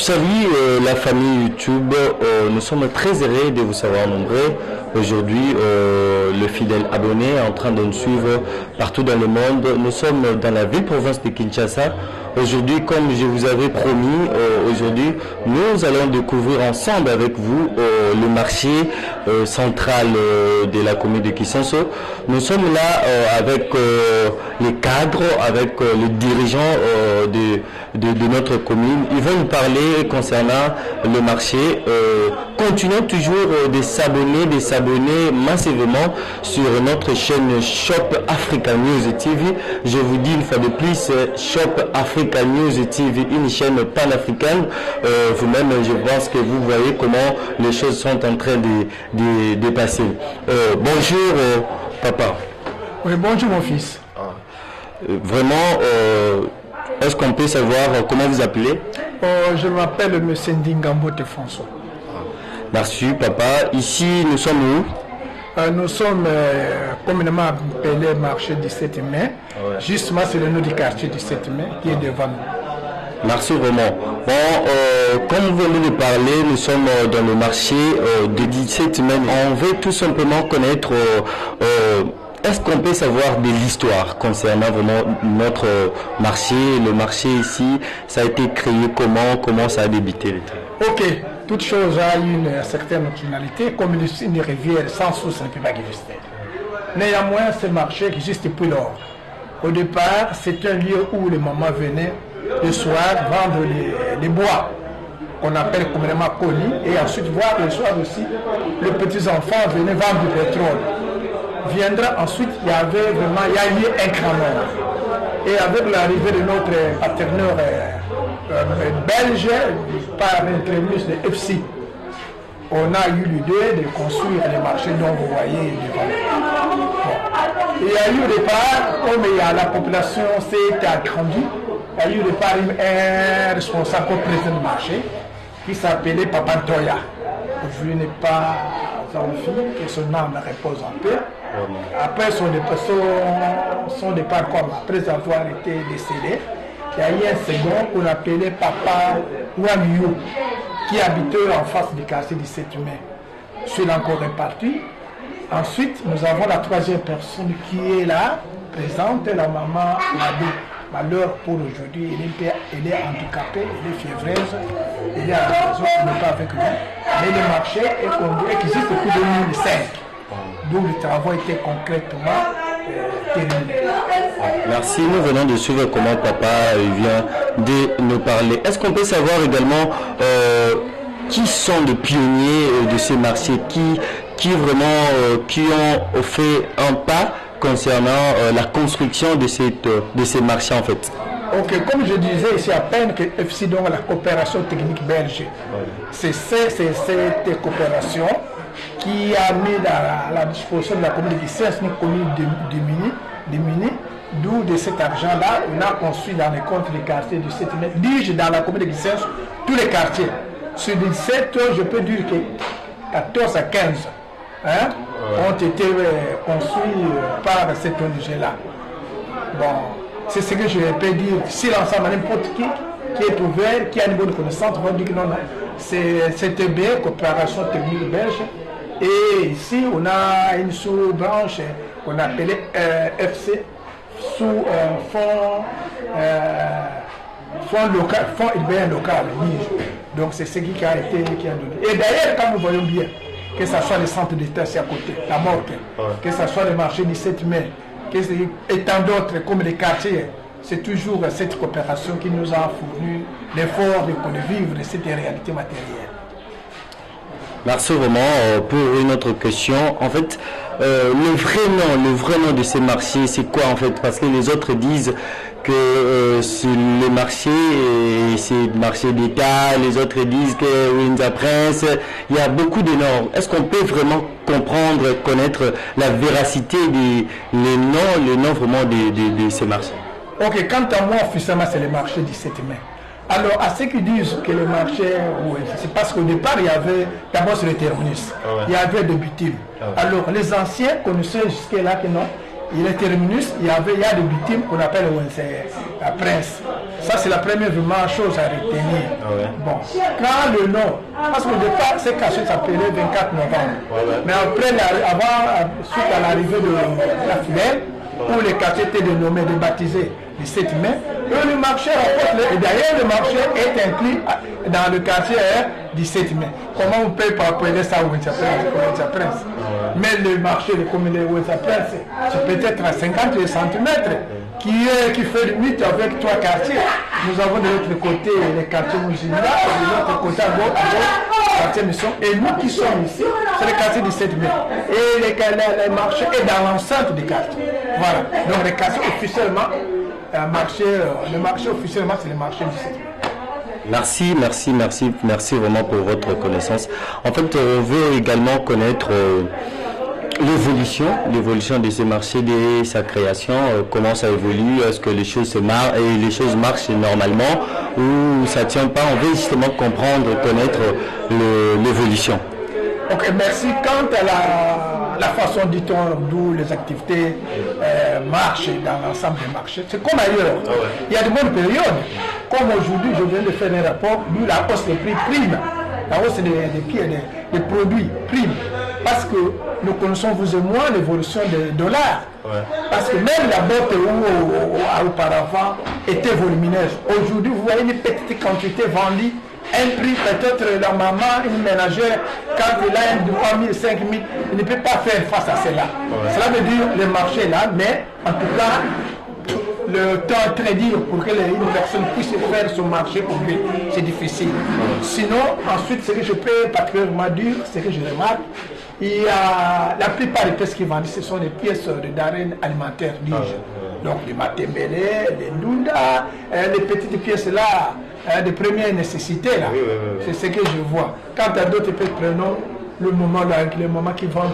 Salut la famille YouTube, nous sommes très heureux de vous savoir nombreux. Aujourd'hui, le fidèle abonné est en train de nous suivre partout dans le monde. Nous sommes dans la ville-province de Kinshasa. Aujourd'hui, comme je vous avais promis, aujourd'hui, nous allons découvrir ensemble avec vous le marché central de la commune de Kisanso. Nous sommes là avec les cadres, avec les dirigeants de notre commune. Ils vont nous parler concernant le marché. Continuons toujours de s'abonner massivement sur notre chaîne Shop Africa News TV. Je vous dis une fois de plus, Shop Africa News TV, une chaîne panafricaine. Vous-même, je pense que vous voyez comment les choses sont en train de passer. Bonjour, papa. Oui, bonjour, mon fils. Vraiment, est-ce qu'on peut savoir comment vous appelez? Je m'appelle M. Ndingambote François. Merci, papa. Ici, nous sommes où? Nous sommes communément appelés marché 17 mai. Ouais. Justement, c'est le nom du quartier 17 mai qui est devant nous. Merci vraiment. Bon, comme vous venez de parler, nous sommes dans le marché de 17 mai. On veut tout simplement connaître, est-ce qu'on peut savoir de l'histoire concernant vraiment notre marché, le marché ici, ça a été créé comment ça a débuté? Ok, toute chose a une certaine originalité, comme une rivière sans source ne peut pas exister. Néanmoins, ce marché existe depuis lors. Au départ, c'est un lieu où les mamans venaient le soir vendre les bois, qu'on appelle communément colis, et ensuite voir le soir aussi, les petits-enfants venaient vendre du pétrole. Viendra ensuite, il y a eu un grand nombre. Et avec l'arrivée de notre partenaire belge, par l'intermédiaire de FC, on a eu l'idée de construire les marchés dont vous voyez devant. Bon. Il y a eu au départ, comme la population s'est agrandie, il y a eu au départ un responsable président du marché qui s'appelait Papa Ntoya. Je n'ai pas envie que son âme repose en paix. Après son départ, comme après avoir été décédé, il y a eu un second qu'on appelait Papa Wamiou, qui habitait en face du quartier 17 mai. Celui-là encore réparti. Ensuite, nous avons la troisième personne qui est là, présente, la maman Labé. Malheur pour aujourd'hui, elle est handicapée, elle est fiévreuse, elle est à la maison, elle n'est pas avec nous. Mais le marché existe depuis 2005. D'où le travail était concrètement terminé. Merci, nous venons de suivre comment papa vient de nous parler. Est-ce qu'on peut savoir également qui sont les pionniers de ces marchés, qui ont fait un pas concernant la construction de ces marchés en fait? Ok, comme je disais ici à peine que FC, donc la coopération technique belge, c'est cette coopération qui a mis à la disposition de la commune de Kisanso, une commune démunie, d'où de cet argent-là, on a construit dans les comptes des quartiers de 7 mètres, dis-je dans la commune de Kisanso, tous les quartiers. Sur 17, je peux dire que 14 à 15 ont été construits par cet ONG-là. Bon, c'est ce que je peux dire. Si l'ensemble, n'importe qui est ouvert, qui a une bonne connaissance, va dire que non, c'était bien, coopération technique belge. Et ici, on a une sous-branche qu'on appelait FC, sous fonds urbain local. Donc c'est ce qui a été donné. Et d'ailleurs, quand nous voyons bien, que ce soit les centres d'État ici à côté, la morte, que ce soit le marché 17 mai, et tant d'autres comme les quartiers, c'est toujours cette coopération qui nous a fourni l'effort de vivre cette réalité matérielle. Merci vraiment pour une autre question. En fait, le vrai nom de ces marchés, c'est quoi en fait? Parce que les autres disent que les marchés, c'est le marché d'État, les autres disent que Windsor Prince, il y a beaucoup de noms. Est-ce qu'on peut vraiment comprendre, connaître la véracité les noms vraiment de ces marchés? Ok, quant à moi, officiellement, c'est le marché 17 mai. Alors, à ceux qui disent que le marché, oui, c'est parce qu'au départ, il y avait, d'abord sur le terminus, il y avait des bitumes. Alors, les anciens connaissaient jusque-là que non, il y a des terminus, il y a des bitumes qu'on appelle la Prince. Ça, c'est la première vraiment chose à retenir. Bon, quand le nom, parce qu'au départ, ces quartiers s'appelaient 24 novembre. Mais après, suite à l'arrivée de la fidèle, où les quartiers étaient dénommés, débaptisés le 7 mai, le marché rapporte, et d'ailleurs le marché est inclus dans le quartier 17 mai. Comment on peut appeler ça Windsor Prince? Mais le marché de commune Windsor Prince, c'est peut-être à 50 cm qui fait limite avec 3 quartiers. Nous avons de l'autre côté les quartiers musulmans, et de l'autre côté à gauche, quartier mission. Et nous qui sommes ici, c'est le quartier 17 mai. Et le marché est dans l'enceinte du quartier. Voilà. Donc le quartier officiellement, le marché officiellement, c'est le marché 17 mai. Merci vraiment pour votre connaissance. En fait, on veut également connaître l'évolution de ce marché, de sa création, comment ça évolue, est-ce que les choses marchent normalement ou ça tient pas. On veut justement comprendre, connaître l'évolution. Ok, merci. Quant à la façon, dit-on, d'où les activités marchent dans l'ensemble des marchés, c'est comme ailleurs. Il y a de bonnes périodes. Comme aujourd'hui, je viens de faire un rapport, d'où la hausse des prix prime. La hausse des produits prime. Parce que nous connaissons, vous et moi, l'évolution des dollars. Parce que même la botte auparavant était volumineuse. Aujourd'hui, vous voyez une petite quantité vendue. Un prix, peut-être la maman, une ménagère, quand il a un de 3 000, 5 000, il ne peut pas faire face à cela. Cela veut dire le marché est là, mais en tout cas, le temps est très dur pour que une personne puisse faire son marché pour lui. C'est difficile. Sinon, ensuite, ce que je peux particulièrement dire, ce que je remarque, il y a la plupart des pièces qui vendent, ce sont des pièces de d'arène alimentaire, dis-je. Donc les matembele, les ndunda, les petites pièces là, de première nécessité là. C'est ce que je vois. Quant à d'autres pièces, prenons le moment là, les moments qui vendent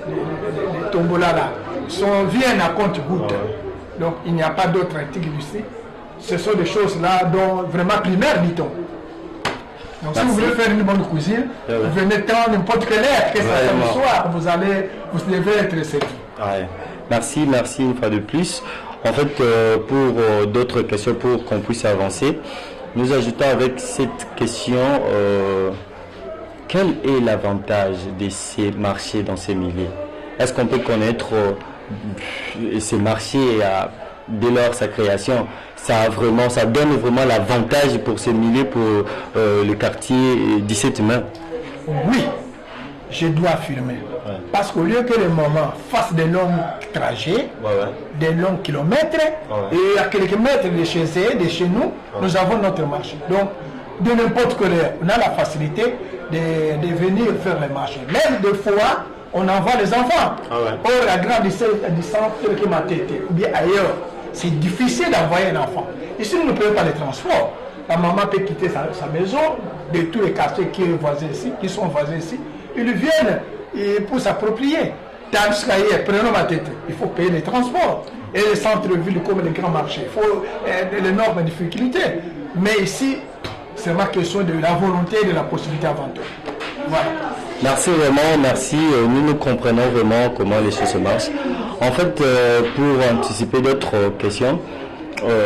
les tombolas là, viennent à compte-gouttes. Donc il n'y a pas d'autres articles ici. Ce sont des choses là dont vraiment primaires, dit-on. Donc si vous voulez faire une bonne cuisine, vous venez tant n'importe quelle heure, que ça soit le soir, vous devez être servi. Merci une fois de plus. En fait, pour d'autres questions, pour qu'on puisse avancer, nous ajoutons avec cette question, quel est l'avantage de ces marchés dans ces milieux? Est-ce qu'on peut connaître ces marchés dès lors sa création, ça donne vraiment l'avantage pour ces milieux, pour le quartier 17 mai? Oui, je dois affirmer. Parce qu'au lieu que les mamans fassent des longs trajets, des longs kilomètres, et à quelques mètres de chez eux, de chez nous, nous avons notre marché. Donc, de n'importe quelle heure, on a la facilité de venir faire les marchés. Même des fois, on envoie les enfants. Or, la grande distance qui m'a été, ou bien ailleurs, c'est difficile d'envoyer un enfant. Ici, nous ne payons pas les transports. La maman peut quitter sa maison, de tous les quartiers qui sont voisins ici. Ils viennent pour s'approprier. Tandis qu'ailleurs, prenons ma tête, il faut payer les transports. Et les centres-villes comme les grands marchés, il faut d'énormes difficultés. Mais ici, c'est ma question de la volonté et de la possibilité avant tout. Voilà. Merci vraiment, merci. Nous comprenons vraiment comment les choses se marchent. En fait, pour anticiper d'autres questions,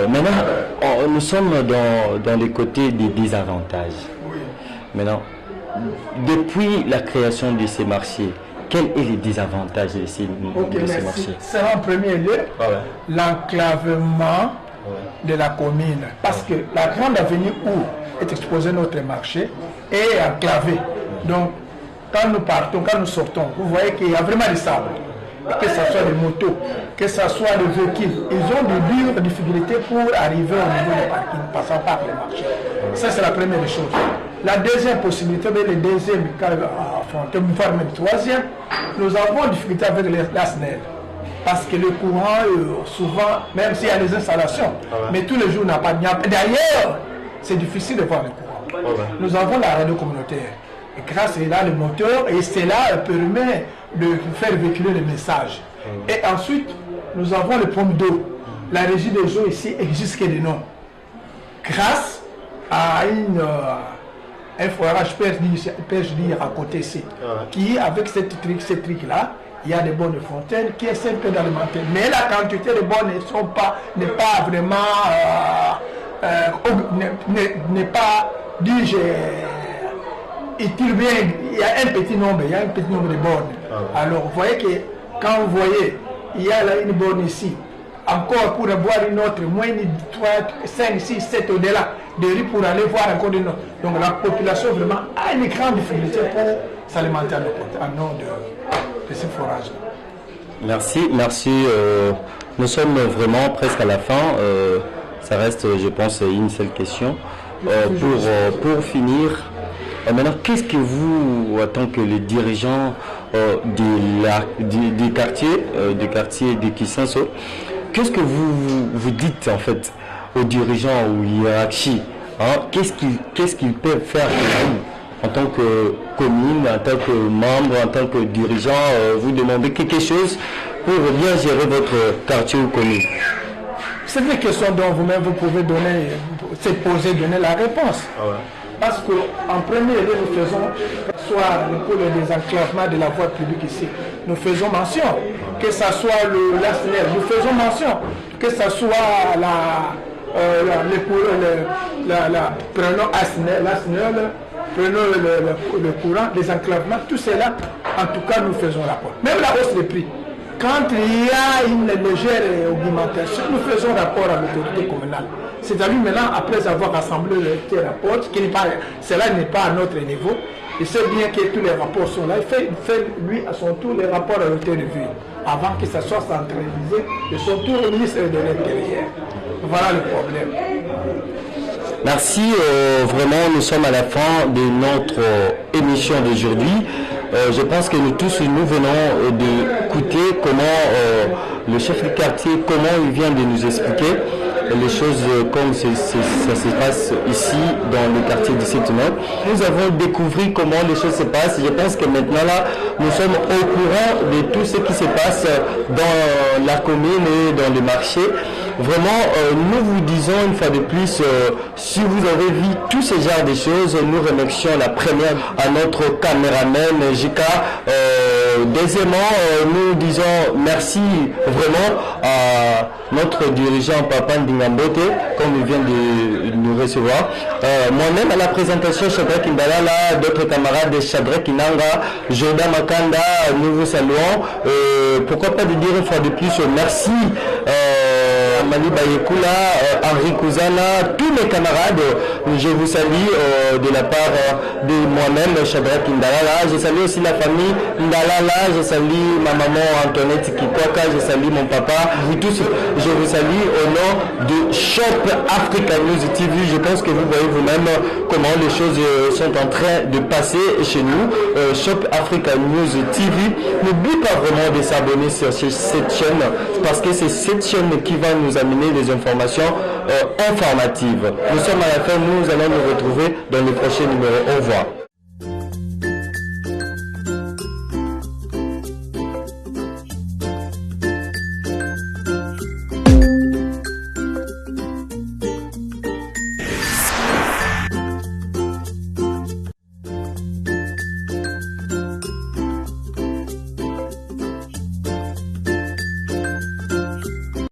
maintenant, nous sommes dans les côtés des désavantages. Maintenant, depuis la création de ces marchés, quels sont les désavantages de ces marchés? C'est en premier lieu l'enclavement de la commune. Parce que la grande avenue où est exposé notre marché est enclavée. Donc, quand nous partons, quand nous sortons, vous voyez qu'il y a vraiment du sable. Que ce soit des motos, que ce soit des véhicules, ils ont de dures difficultés pour arriver au niveau des parkings, passant par le marché. Ça, c'est la première des choses. La deuxième possibilité, mais le deuxième cas affronté, voire même le troisième, nous avons difficulté avec la SNEL. Parce que le courant, souvent, même s'il y a des installations, mais tous les jours, n'a pas de. D'ailleurs, c'est difficile de voir le courant. Nous avons la radio communautaire. Et grâce à là, le moteur, et cela permet de faire véhiculer les messages. Et ensuite, nous avons le pompe d'eau. La régie des eaux ici existe que des noms. Grâce à un forage, peux-je dire, à côté ici, qui, avec cette truc-là, il y a des bonnes fontaines qui essaient d'alimenter. Mais la quantité de bonnes n'est pas vraiment n'est pas dit il tire bien, il y a un petit nombre de bornes. Alors vous voyez que quand vous voyez, il y a là une borne ici, encore pour avoir une autre, moins de 3, 5, 6, 7 au-delà de rue pour aller voir encore une autre. Donc la population vraiment a une grande difficulté pour s'alimenter en nom de ces forages. Merci. Nous sommes vraiment presque à la fin. Ça reste, je pense, une seule question. Pour finir, maintenant, qu'est-ce que vous, en tant que les dirigeants des quartiers de Kisanso, qu'est-ce que vous dites en fait aux dirigeants ou hiérarchie, hein? Qu'est-ce qu'ils peuvent faire pour vous en tant que commune, en tant que membre, en tant que dirigeant, vous demandez quelque chose pour bien gérer votre quartier ou commune? C'est des questions dont vous-même vous pouvez donner la réponse. Parce qu'en premier lieu, nous faisons, soit pour le désenclavement de la voie publique ici, nous faisons mention, que ce soit l'ASNEL, nous faisons mention, que ce soit prenons l'ASNEL, prenons le courant, les enclavements, tout cela, en tout cas, nous faisons rapport. Même la hausse des prix. Quand il y a une légère augmentation, nous faisons rapport à l'autorité communale. C'est-à-dire maintenant, après avoir rassemblé les rapports, cela n'est pas à notre niveau, il sait bien que tous les rapports sont là, il fait lui à son tour les rapports à l'autorité de ville, avant que ça soit centralisé de son tour au ministre de l'Intérieur. Voilà le problème. Merci, vraiment nous sommes à la fin de notre émission d'aujourd'hui. Je pense que nous tous nous venons d'écouter comment le chef du quartier, comment il vient de nous expliquer les choses comme ça se passe ici dans le quartier du 7 mai. Nous avons découvert comment les choses se passent. Je pense que maintenant là, nous sommes au courant de tout ce qui se passe dans la commune et dans le marché. Vraiment, nous vous disons une fois de plus, si vous avez vu tous ces genres de choses, nous remercions la première à notre caméraman Jika. Deuxièmement, nous disons merci vraiment à notre dirigeant Papa Ndingambote, comme il vient de nous recevoir. Moi-même à la présentation, Shadrack Indalala, d'autres camarades de Shadrack Inanga, Jordan Makanda, nous vous saluons. Pourquoi pas de dire une fois de plus merci Mali Bayekula, Henri Kouzana, tous mes camarades, je vous salue de la part de moi-même, Shadrack Indalala. Je salue aussi la famille Indalala, je salue ma maman Antoinette Kikwaka, je salue mon papa, vous tous, je vous salue au nom de Shop Africa News TV. Je pense que vous voyez vous-même comment les choses sont en train de passer chez nous. Shop Africa News TV, n'oublie pas vraiment de s'abonner sur cette chaîne, parce que c'est cette chaîne qui va nous amener des informations informatives. Nous sommes à la fin, nous allons nous retrouver dans le prochain numéro. Au revoir.